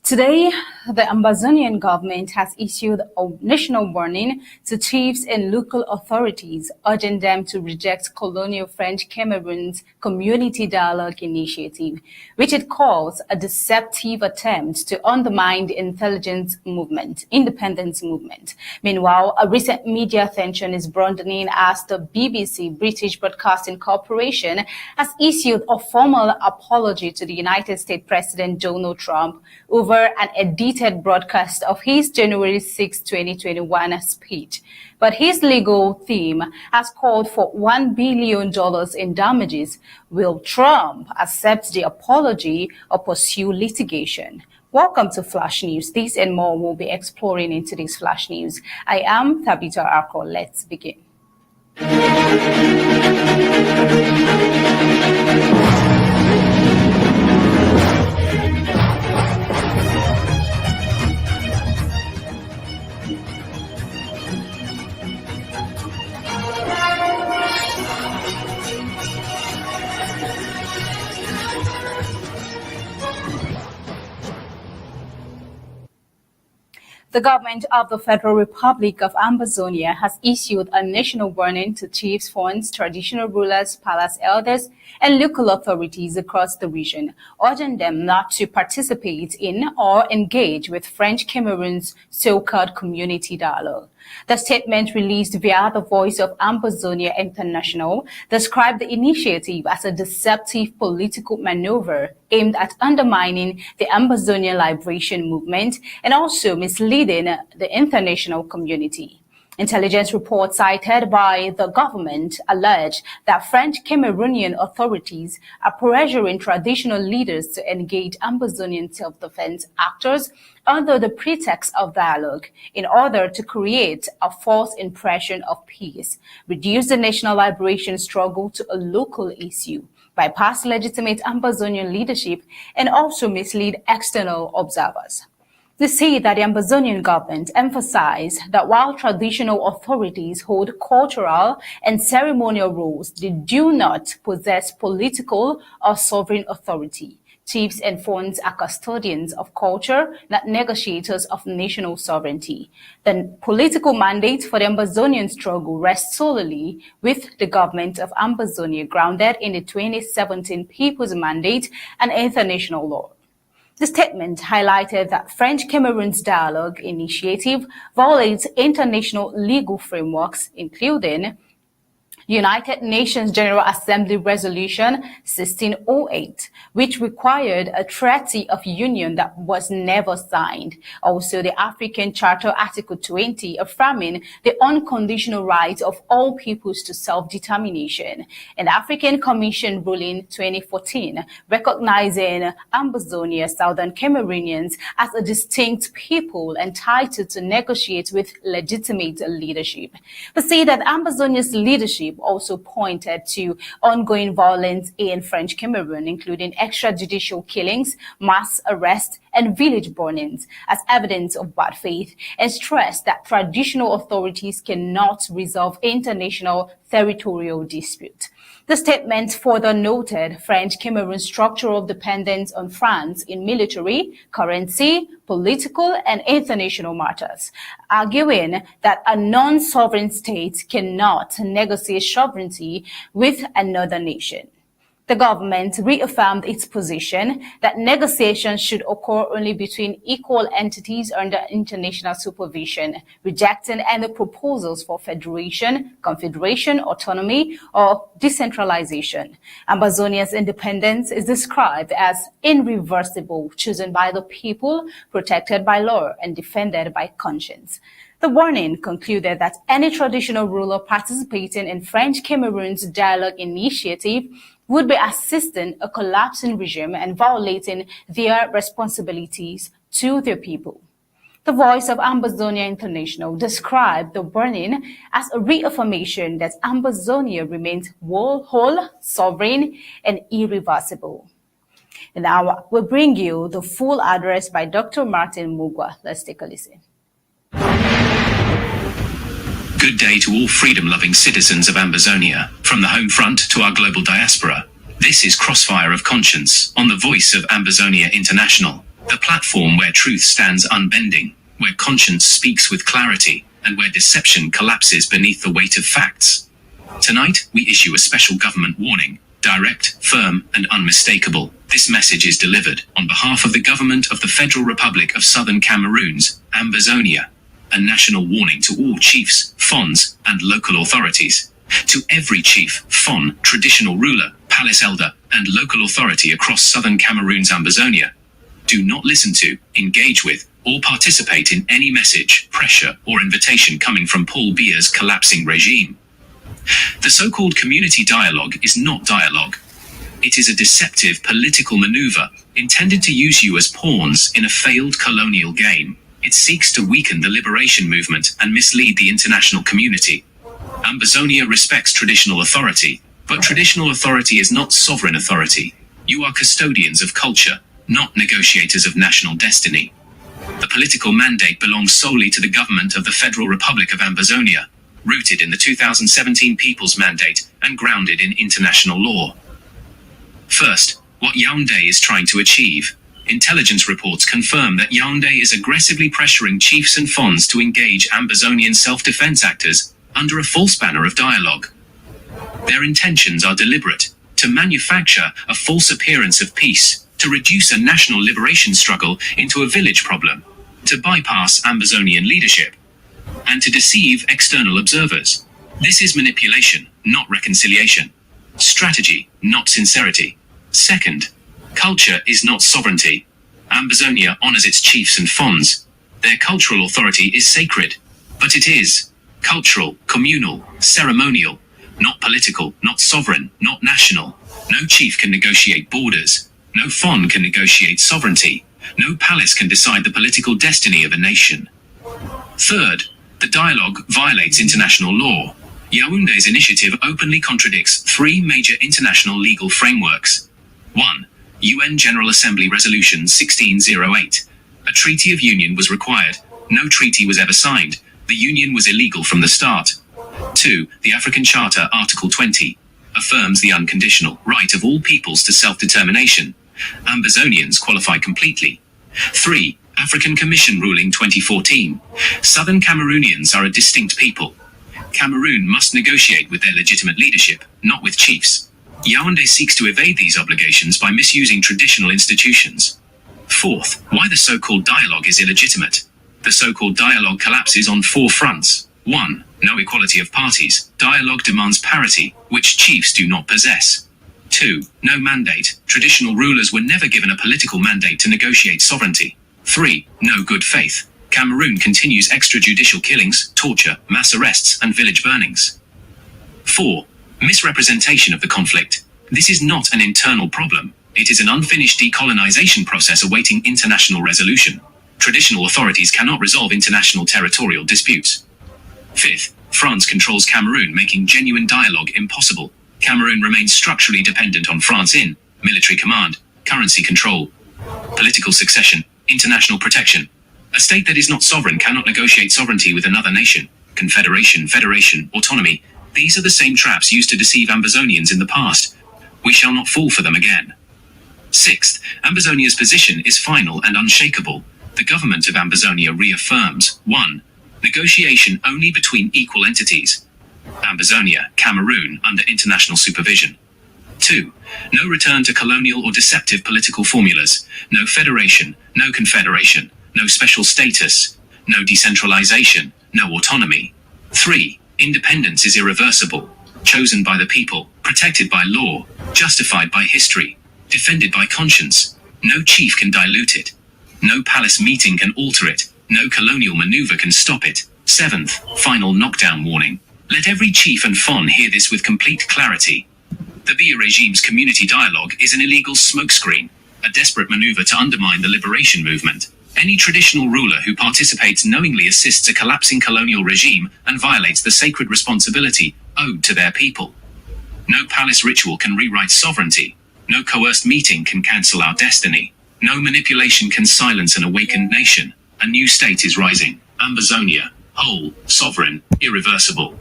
Today, the Ambazonian government has issued a national warning to chiefs and local authorities, urging them to reject colonial French Cameroon's community dialogue initiative, which it calls a deceptive attempt to undermine the independence movement. Meanwhile, a recent media attention is broadening as the BBC, British Broadcasting Corporation, has issued a formal apology to the United States President Donald Trump over an edited broadcast of his January 6, 2021 speech. But his legal team has called for $1 billion in damages. Will Trump accept the apology or pursue litigation? Welcome to Flash News. This and more we'll be exploring in today's Flash News. I am Tabitha Arko. Let's begin. The government of the Federal Republic of Ambazonia has issued a national warning to chiefs, Fons, traditional rulers, palace elders, and local authorities across the region, urging them not to participate in or engage with French Cameroon's so-called community dialogue. The statement released via the Voice of Ambazonia International described the initiative as a deceptive political maneuver aimed at undermining the Ambazonian liberation movement and also misleading the international community. Intelligence reports cited by the government allege that French Cameroonian authorities are pressuring traditional leaders to engage Ambazonian self-defense actors under the pretext of dialogue in order to create a false impression of peace, reduce the national liberation struggle to a local issue, bypass legitimate Ambazonian leadership, and also mislead external observers. They say that the Ambazonian government emphasized that while traditional authorities hold cultural and ceremonial roles, they do not possess political or sovereign authority. Chiefs and Fons are custodians of culture, not negotiators of national sovereignty. The political mandate for the Ambazonian struggle rests solely with the government of Ambazonia, grounded in the 2017 People's Mandate and international law. The statement highlighted that French Cameroon's dialogue initiative violates international legal frameworks, including United Nations General Assembly Resolution 1608, which required a treaty of union that was never signed. Also, the African Charter Article 20, affirming the unconditional right of all peoples to self-determination, and African Commission Ruling 2014, recognizing Ambazonia Southern Cameroonians as a distinct people entitled to negotiate with legitimate leadership. But say that Ambazonia's leadership also pointed to ongoing violence in French Cameroon, including extrajudicial killings, mass arrests, and village burnings as evidence of bad faith, and stressed that traditional authorities cannot resolve international territorial disputes. The statement further noted French Cameroon's structural dependence on France in military, currency, political, and international matters, arguing that a non-sovereign state cannot negotiate sovereignty with another nation. The government reaffirmed its position that negotiations should occur only between equal entities under international supervision, rejecting any proposals for federation, confederation, autonomy, or decentralization. Ambazonia's independence is described as irreversible, chosen by the people, protected by law, and defended by conscience. The warning concluded that any traditional ruler participating in French Cameroon's dialogue initiative would be assisting a collapsing regime and violating their responsibilities to their people. The Voice of Ambazonia International described the warning as a reaffirmation that Ambazonia remains whole, sovereign, and irreversible. And now we'll bring you the full address by Dr. Martin Mugwa. Let's take a listen. Good day to all freedom-loving citizens of Ambazonia, from the home front to our global diaspora. This is Crossfire of Conscience on the Voice of Ambazonia International. The platform where truth stands unbending, where conscience speaks with clarity, and where deception collapses beneath the weight of facts. Tonight, we issue a special government warning, direct, firm, and unmistakable. This message is delivered on behalf of the government of the Federal Republic of Southern Cameroon's Ambazonia, a national warning to all chiefs, Fons, and local authorities. To every chief, Fon, traditional ruler, palace elder, and local authority across Southern Cameroon's Ambazonia, do not listen to, engage with, or participate in any message, pressure, or invitation coming from Paul Biya's collapsing regime. The so-called community dialogue is not dialogue. It is a deceptive political maneuver intended to use you as pawns in a failed colonial game. It seeks to weaken the liberation movement and mislead the international community. Ambazonia respects traditional authority, but traditional authority is not sovereign authority. You are custodians of culture, not negotiators of national destiny. The political mandate belongs solely to the government of the Federal Republic of Ambazonia, rooted in the 2017 People's Mandate and grounded in international law. First, what Yaoundé is trying to achieve. Intelligence reports confirm that Yaoundé is aggressively pressuring chiefs and Fons to engage Ambazonian self-defense actors under a false banner of dialogue. Their intentions are deliberate: to manufacture a false appearance of peace, to reduce a national liberation struggle into a village problem, to bypass Ambazonian leadership, and to deceive external observers. This is manipulation, not reconciliation. Strategy, not sincerity. Second, culture is not sovereignty. Ambazonia honors its chiefs and Fons. Their cultural authority is sacred, but it is cultural, communal, ceremonial, not political, not sovereign, not national. No chief can negotiate borders. No Fon can negotiate sovereignty. No palace can decide the political destiny of a nation. Third, the dialogue violates international law. Yaoundé's initiative openly contradicts three major international legal frameworks. 1. UN General Assembly Resolution 1608. A treaty of union was required. No treaty was ever signed. The union was illegal from the start. 2. The African Charter, Article 20, affirms the unconditional right of all peoples to self-determination. Ambazonians qualify completely. 3. African Commission Ruling 2014. Southern Cameroonians are a distinct people. Cameroon must negotiate with their legitimate leadership, not with chiefs. Yaoundé seeks to evade these obligations by misusing traditional institutions. Fourth, why the so-called dialogue is illegitimate. The so-called dialogue collapses on four fronts. 1. No equality of parties. Dialogue demands parity, which chiefs do not possess. 2. No mandate. Traditional rulers were never given a political mandate to negotiate sovereignty. 3. No good faith. Cameroon continues extrajudicial killings, torture, mass arrests, and village burnings. 4. Misrepresentation of the conflict. This is not an internal problem. It is an unfinished decolonization process awaiting international resolution. Traditional authorities cannot resolve international territorial disputes. 5th, France controls Cameroon, making genuine dialogue impossible. Cameroon remains structurally dependent on France in military command, currency control, political succession, international protection. A state that is not sovereign cannot negotiate sovereignty with another nation. Confederation, federation, autonomy. These are the same traps used to deceive Ambazonians in the past. We shall not fall for them again. 6th, Ambazonia's position is final and unshakable. The government of Ambazonia reaffirms 1. Negotiation only between equal entities. Ambazonia, Cameroon, under international supervision. 2. No return to colonial or deceptive political formulas. No federation, no confederation, no special status, no decentralization, no autonomy. 3. Independence is irreversible, chosen by the people, protected by law, justified by history, defended by conscience. No chief can dilute it. No palace meeting can alter it. No colonial maneuver can stop it. 7th, final knockdown warning. Let every chief and Fon hear this with complete clarity. The Biya regime's community dialogue is an illegal smokescreen, a desperate maneuver to undermine the liberation movement. Any traditional ruler who participates knowingly assists a collapsing colonial regime and violates the sacred responsibility owed to their people. No palace ritual can rewrite sovereignty. No coerced meeting can cancel our destiny. No manipulation can silence an awakened nation. A new state is rising. Ambazonia, whole, sovereign, irreversible.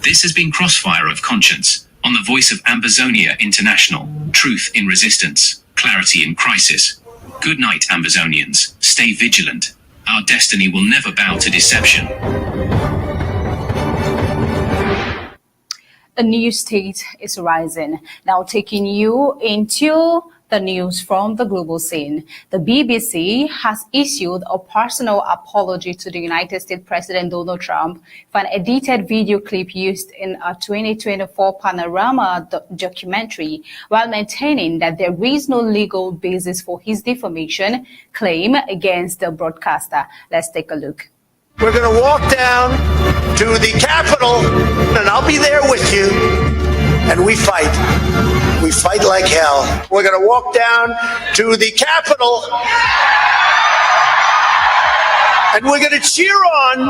This has been Crossfire of Conscience, on the voice of Ambazonia International. Truth in resistance, clarity in crisis. Good night, Ambazonians. Stay vigilant. Our destiny will never bow to deception. A new state is rising. Now taking you into the news from the global scene. The BBC has issued a personal apology to the United States President Donald Trump for an edited video clip used in a 2024 Panorama documentary, while maintaining that there is no legal basis for his defamation claim against the broadcaster. Let's take a look. We're going to walk down to the Capitol, and I'll be there with you, and we fight. We fight like hell. We're going to walk down to the Capitol, and we're going to cheer on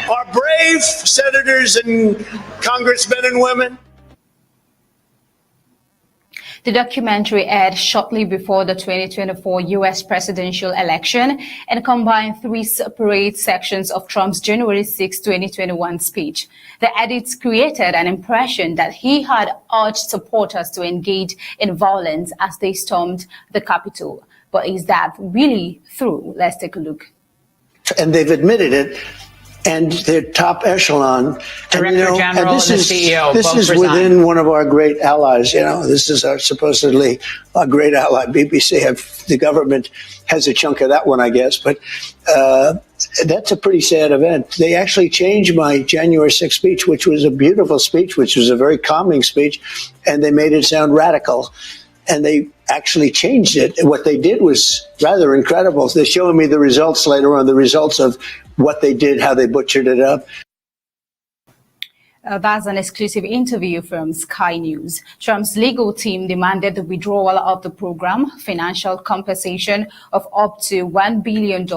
our brave senators and congressmen and women. The documentary aired shortly before the 2024 U.S. presidential election and combined 3 separate sections of Trump's January 6, 2021 speech. The edits created an impression that he had urged supporters to engage in violence as they stormed the Capitol. But is that really true? Let's take a look. And they've admitted it. And their top echelon, Director General and the CEO, this is within one of our great allies. This is supposedly a great ally. BBC, the government has a chunk of that one, I guess. But that's a pretty sad event. They actually changed my January 6th speech, which was a beautiful speech, which was a very calming speech, and they made it sound radical. And they actually changed it. What they did was rather incredible. They're showing me the results later on, the results of what they did, how they butchered it up. That's an exclusive interview from Sky News. Trump's legal team demanded the withdrawal of the program, financial compensation of up to $1 billion,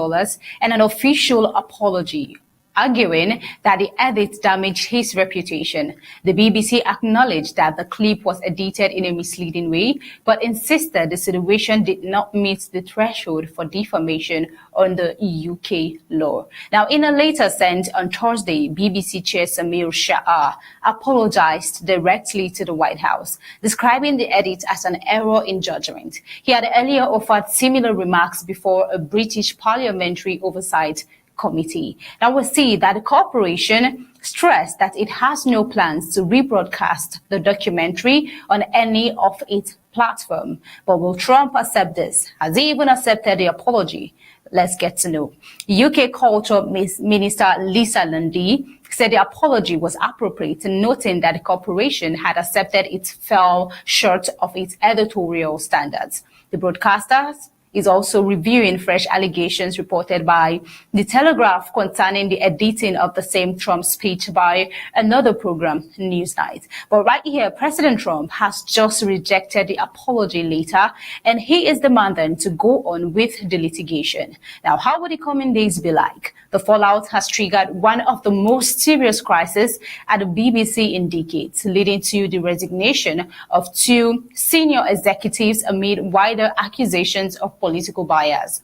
and an official apology, arguing that the edits damaged his reputation. The BBC acknowledged that the clip was edited in a misleading way, but insisted the situation did not meet the threshold for defamation under UK law. Now, in a letter sent on Thursday, BBC Chair Samir Shah apologized directly to the White House, describing the edit as an error in judgment. He had earlier offered similar remarks before a British Parliamentary Oversight Committee. Now we see that the corporation stressed that it has no plans to rebroadcast the documentary on any of its platforms. But will Trump accept this? Has he even accepted the apology? Let's get to know. UK Culture Minister Lisa Lundy said the apology was appropriate, noting that the corporation had accepted it fell short of its editorial standards. The broadcasters is also reviewing fresh allegations reported by The Telegraph concerning the editing of the same Trump speech by another program, Newsnight. But right here, President Trump has just rejected the apology letter, and he is demanding to go on with the litigation. Now, how will the coming days be like? The fallout has triggered one of the most serious crises at the BBC in decades, leading to the resignation of 2 senior executives amid wider accusations of political bias.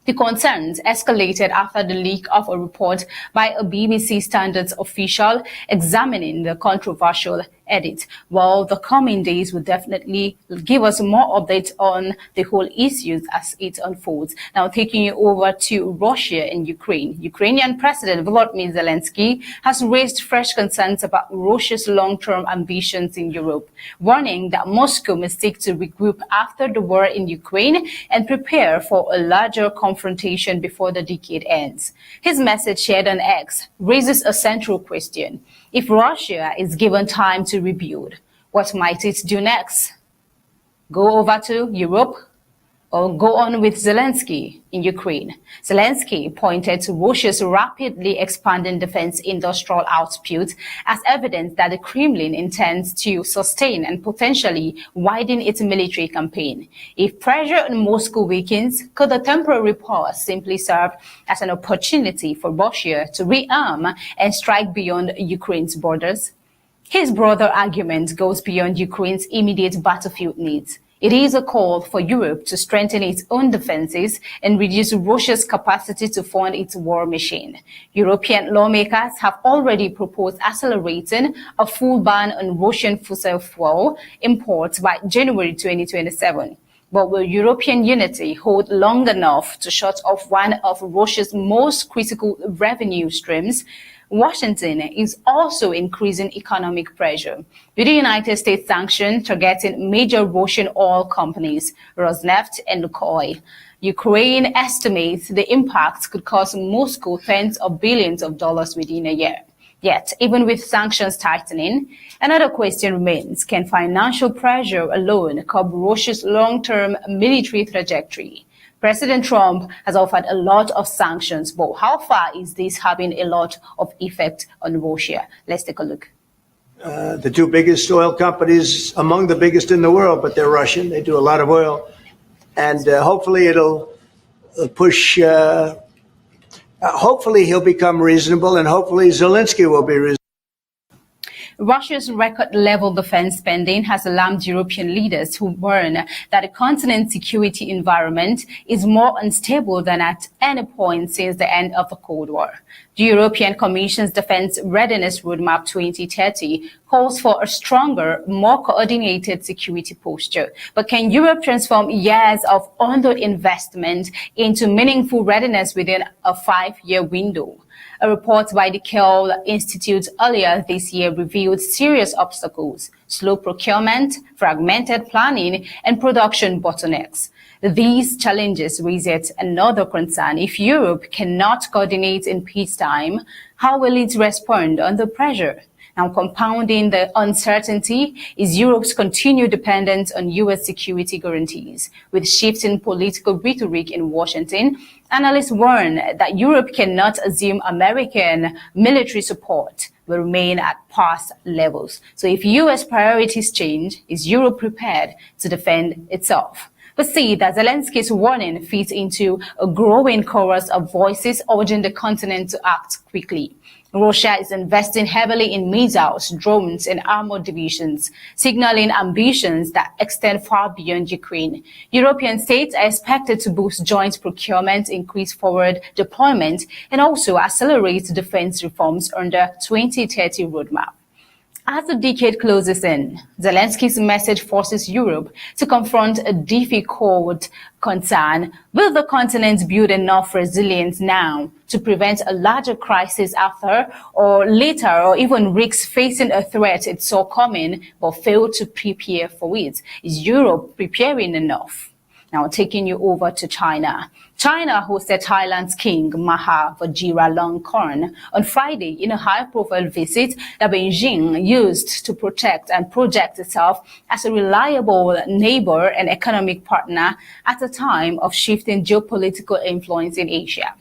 The concerns escalated after the leak of a report by a BBC Standards official examining the controversial edit. Well, the coming days will definitely give us more updates on the whole issues as it unfolds. Now, taking you over to Russia and Ukraine. Ukrainian President Volodymyr Zelensky has raised fresh concerns about Russia's long-term ambitions in Europe, warning that Moscow must seek to regroup after the war in Ukraine and prepare for a larger confrontation before the decade ends. His message shared on X raises a central question. If Russia is given time to rebuild, what might it do next? Go over to Europe or go on with Zelensky in Ukraine? Zelensky pointed to Russia's rapidly expanding defense industrial output as evidence that the Kremlin intends to sustain and potentially widen its military campaign. If pressure on Moscow weakens, could the temporary pause simply serve as an opportunity for Russia to rearm and strike beyond Ukraine's borders? His broader argument goes beyond Ukraine's immediate battlefield needs. It is a call for Europe to strengthen its own defenses and reduce Russia's capacity to fund its war machine. European lawmakers have already proposed accelerating a full ban on Russian fossil fuel imports by January 2027. But will European unity hold long enough to shut off one of Russia's most critical revenue streams? Washington is also increasing economic pressure, with the United States sanctions targeting major Russian oil companies, Rosneft and Lukoil. Ukraine estimates the impact could cost Moscow tens of billions of dollars within a year. Yet, even with sanctions tightening, another question remains: can financial pressure alone curb Russia's long-term military trajectory? President Trump has offered a lot of sanctions, but how far is this having a lot of effect on Russia? Let's take a look. The two biggest oil companies, among the biggest in the world, but they're Russian. They do a lot of oil. And hopefully it'll push, hopefully he'll become reasonable, and hopefully Zelensky will be reasonable. Russia's record-level defense spending has alarmed European leaders who warn that the continent's security environment is more unstable than at any point since the end of the Cold War. The European Commission's Defense Readiness Roadmap 2030 calls for a stronger, more coordinated security posture. But can Europe transform years of underinvestment into meaningful readiness within a 5-year window? A report by the Kiel Institute earlier this year revealed serious obstacles: slow procurement, fragmented planning, and production bottlenecks. These challenges raise yet another concern. If Europe cannot coordinate in peacetime, how will it respond under pressure? Now, compounding the uncertainty is Europe's continued dependence on U.S. security guarantees. With shifting political rhetoric in Washington, analysts warn that Europe cannot assume American military support will remain at past levels. So if U.S. priorities change, is Europe prepared to defend itself? But see that Zelensky's warning fits into a growing chorus of voices urging the continent to act quickly. Russia is investing heavily in missiles, drones, and armored divisions, signaling ambitions that extend far beyond Ukraine. European states are expected to boost joint procurement, increase forward deployment, and also accelerate defense reforms under 2030 roadmap. As the decade closes in, Zelensky's message forces Europe to confront a difficult concern. Will the continent build enough resilience now to prevent a larger crisis after or later, or even risk facing a threat it saw coming but failed to prepare for it? Is Europe preparing enough? Now, taking you over to China. China hosted Thailand's King Maha Vajiralongkorn on Friday in a high-profile visit that Beijing used to protect and project itself as a reliable neighbor and economic partner at a time of shifting geopolitical influence in Asia.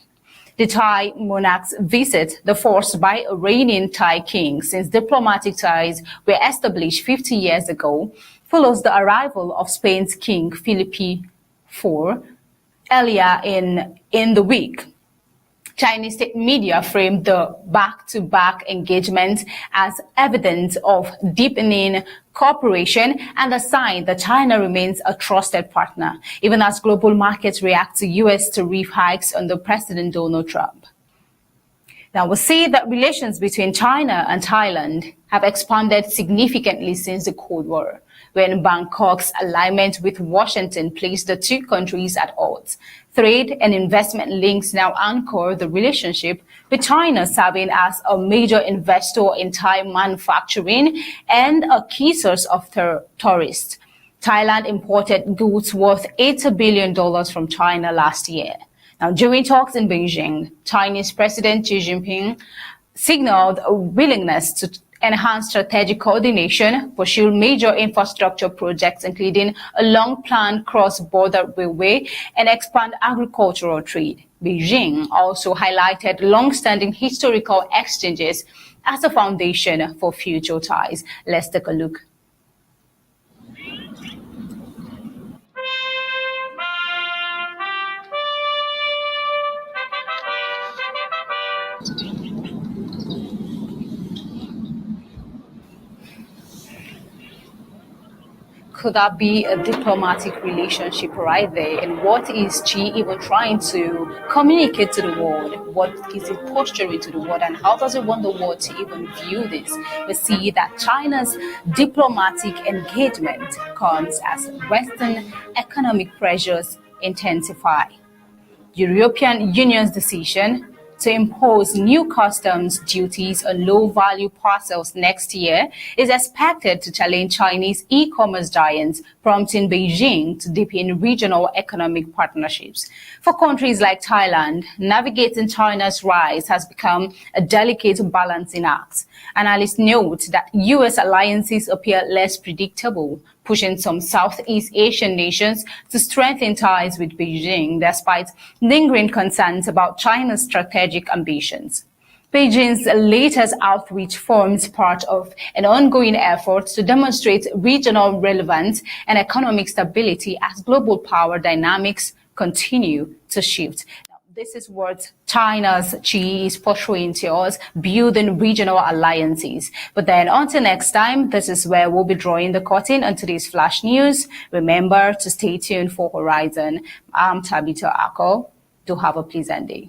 The Thai monarch's visit, the first by a reigning Thai king since diplomatic ties were established 50 years ago, follows the arrival of Spain's King Felipe IV earlier in the week. Chinese state media framed the back-to-back engagement as evidence of deepening cooperation and a sign that China remains a trusted partner, even as global markets react to U.S. tariff hikes under President Donald Trump. Now, we'll see that relations between China and Thailand have expanded significantly since the Cold War, when Bangkok's alignment with Washington placed the two countries at odds. Trade and investment links now anchor the relationship, with China serving as a major investor in Thai manufacturing and a key source of tourists. Thailand imported goods worth $80 billion from China last year. Now, during talks in Beijing, Chinese President Xi Jinping signaled a willingness to enhance strategic coordination, pursue major infrastructure projects, including a long-planned cross-border railway, and expand agricultural trade. Beijing also highlighted long-standing historical exchanges as a foundation for future ties. Let's take a look. could that be a diplomatic relationship right there? And what is Xi even trying to communicate to the world? What is it posturing to the world? And how does it want the world to even view this? We see that China's diplomatic engagement comes as Western economic pressures intensify. European Union's decision to impose new customs duties on low-value parcels next year is expected to challenge Chinese e-commerce giants, prompting Beijing to deepen regional economic partnerships. For countries like Thailand, navigating China's rise has become a delicate balancing act. Analysts note that U.S. alliances appear less predictable, pushing some Southeast Asian nations to strengthen ties with Beijing despite lingering concerns about China's strategic ambitions. Beijing's latest outreach forms part of an ongoing effort to demonstrate regional relevance and economic stability as global power dynamics continue to shift. This is what China's Xi is portraying to us, building regional alliances. But then until next time, this is where we'll be drawing the curtain on today's Flash News. Remember to stay tuned for Horizon. I'm Tabitha Ako. Do have a pleasant day.